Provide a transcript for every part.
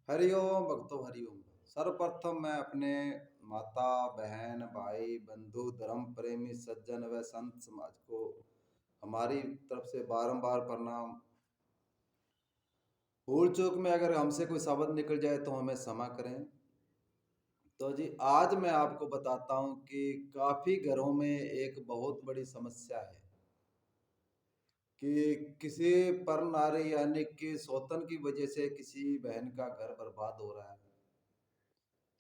हरिओम भक्तों हरिओम। सर्वप्रथम मैं अपने माता बहन भाई बंधु धर्म प्रेमी सज्जन व संत समाज को हमारी तरफ से बारंबार प्रणाम। भूल चूक में अगर हमसे कोई शब्द निकल जाए तो हमें क्षमा करें। तो जी आज मैं आपको बताता हूँ कि काफी घरों में एक बहुत बड़ी समस्या है कि किसी पर नारी यानी कि सौतन की वजह से किसी बहन का घर बर्बाद हो रहा है,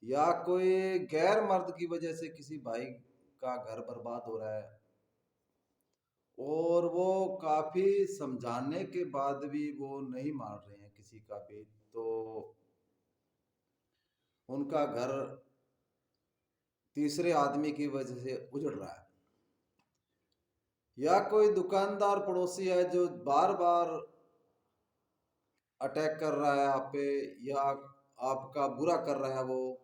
या कोई गैर मर्द की वजह से किसी भाई का घर बर्बाद हो रहा है, और वो काफी समझाने के बाद भी वो नहीं मान रहे हैं किसी का भी। तो उनका घर तीसरे आदमी की वजह से उजड़ रहा है, या कोई दुकानदार पड़ोसी है जो बार बार अटैक कर रहा है आप पे, या आपका बुरा कर रहा है, वो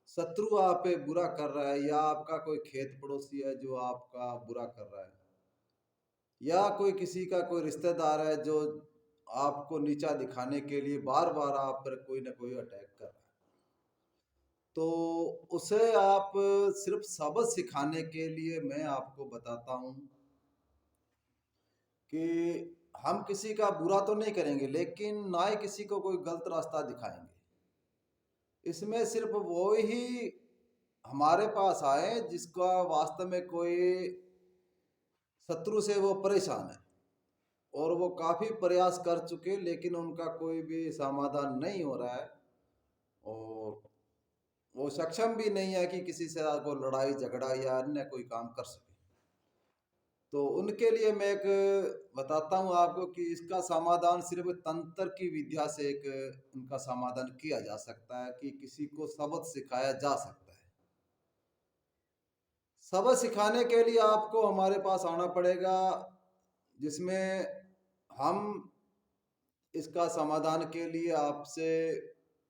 शत्रु आप पे बुरा कर रहा है, या आपका कोई खेत पड़ोसी है जो आपका बुरा कर रहा है, या कोई किसी का कोई रिश्तेदार है जो आपको नीचा दिखाने के लिए बार बार आप पर कोई ना कोई अटैक कर रहा है। तो उसे आप सिर्फ सबक सिखाने के लिए मैं आपको बताता हूँ कि हम किसी का बुरा तो नहीं करेंगे, लेकिन ना ही किसी को कोई गलत रास्ता दिखाएंगे। इसमें सिर्फ वो ही हमारे पास आए जिसका वास्तव में कोई शत्रु से वो परेशान है, और वो काफ़ी प्रयास कर चुके लेकिन उनका कोई भी समाधान नहीं हो रहा है, और वो सक्षम भी नहीं है कि किसी से को लड़ाई झगड़ा या अन्य कोई काम कर सके। तो उनके लिए मैं एक बताता हूँ आपको कि इसका समाधान सिर्फ तंत्र की विद्या से एक उनका समाधान किया जा सकता है, कि किसी को सबक सिखाया जा सकता है। सबक सिखाने के लिए आपको हमारे पास आना पड़ेगा, जिसमें हम इसका समाधान के लिए आपसे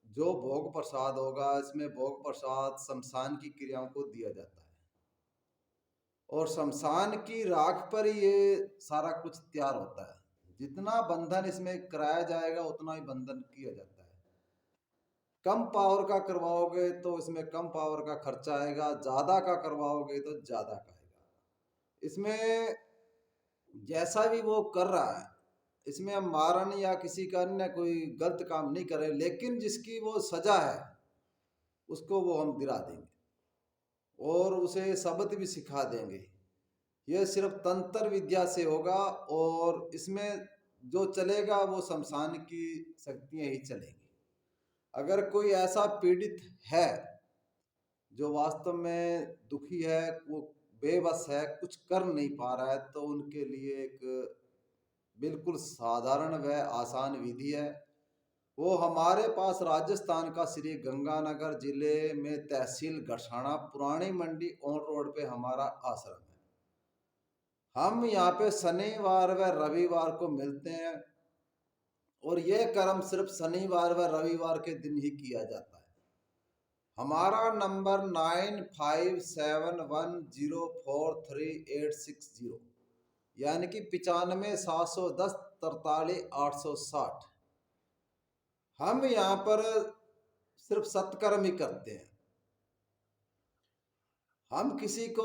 जो भोग प्रसाद होगा, इसमें भोग प्रसाद शमशान की क्रियाओं को दिया जाता है, और शमशान की राख पर ही ये सारा कुछ तैयार होता है। जितना बंधन इसमें कराया जाएगा उतना ही बंधन किया जाता है। कम पावर का करवाओगे तो इसमें कम पावर का खर्चा आएगा, ज्यादा का करवाओगे तो ज्यादा का आएगा। इसमें जैसा भी वो कर रहा है, इसमें हम मारन या किसी का अन्य कोई गलत काम नहीं कर रहे, लेकिन जिसकी वो सजा है उसको वो हम दिला देंगे और उसे शब्द भी सिखा देंगे। यह सिर्फ तंत्र विद्या से होगा, और इसमें जो चलेगा वो शमशान की शक्तियां ही चलेंगी। अगर कोई ऐसा पीड़ित है जो वास्तव में दुखी है, वो बेबस है, कुछ कर नहीं पा रहा है, तो उनके लिए एक बिल्कुल साधारण व आसान विधि है। वो हमारे पास राजस्थान का श्री गंगानगर जिले में तहसील गठाना पुरानी मंडी ऑन रोड पे हमारा आश्रम है। हम यहाँ पे शनिवार व रविवार को मिलते हैं, और यह कर्म सिर्फ शनिवार व रविवार के दिन ही किया जाता है। हमारा नंबर 9571043860, यानी कि 95 710 43 860। हम यहाँ पर सिर्फ सत्कर्म ही करते हैं। हम किसी को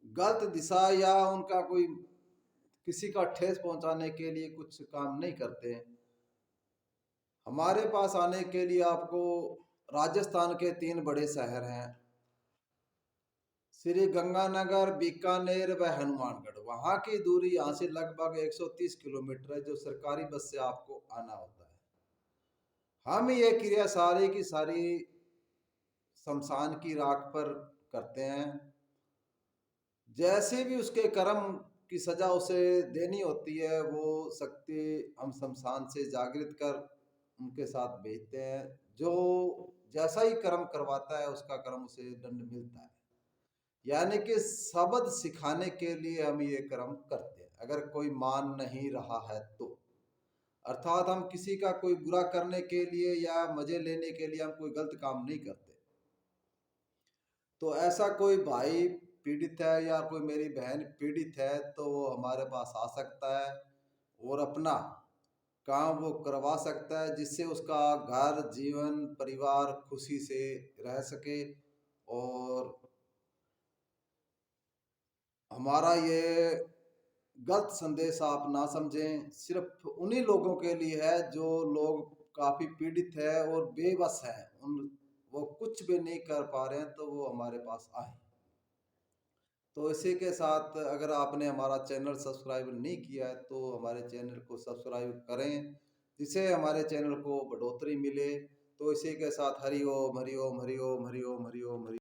गलत दिशा या उनका कोई किसी का ठेस पहुंचाने के लिए कुछ काम नहीं करते हैं। हमारे पास आने के लिए आपको राजस्थान के 3 बड़े शहर हैं, श्री गंगानगर, बीकानेर व हनुमानगढ़। वहाँ की दूरी यहाँ से लगभग 130 किलोमीटर है, जो सरकारी बस से आपको आना होता है। हम ये क्रिया सारी की सारी शमशान की राख पर करते हैं। जैसे भी उसके कर्म की सजा उसे देनी होती है, वो शक्ति हम शमशान से जागृत कर उनके साथ भेजते हैं। जो जैसा ही कर्म करवाता है उसका कर्म उसे दंड मिलता है। यानी कि शब्द सिखाने के लिए हम ये कर्म करते हैं, अगर कोई मान नहीं रहा है तो। अर्थात हम किसी का कोई बुरा करने के लिए या मजे लेने के लिए हम कोई गलत काम नहीं करते। तो ऐसा कोई भाई पीड़ित है या कोई मेरी बहन पीड़ित है तो वो हमारे पास आ सकता है, और अपना काम वो करवा सकता है, जिससे उसका घर, जीवन, परिवार खुशी से रह सके। और हमारा ये गलत संदेश आप ना समझें, सिर्फ उन्हीं लोगों के लिए है जो लोग काफी पीड़ित है और बेबस है, उन वो कुछ भी नहीं कर पा रहे हैं, तो वो हमारे पास आए। तो इसी के साथ, अगर आपने हमारा चैनल सब्सक्राइब नहीं किया है तो हमारे चैनल को सब्सक्राइब करें, जिससे हमारे चैनल को बढ़ोतरी मिले। तो इसी के साथ हरि ओम, हरि ओम, हरि ओम, हरि ओम, हरि ओम, हरि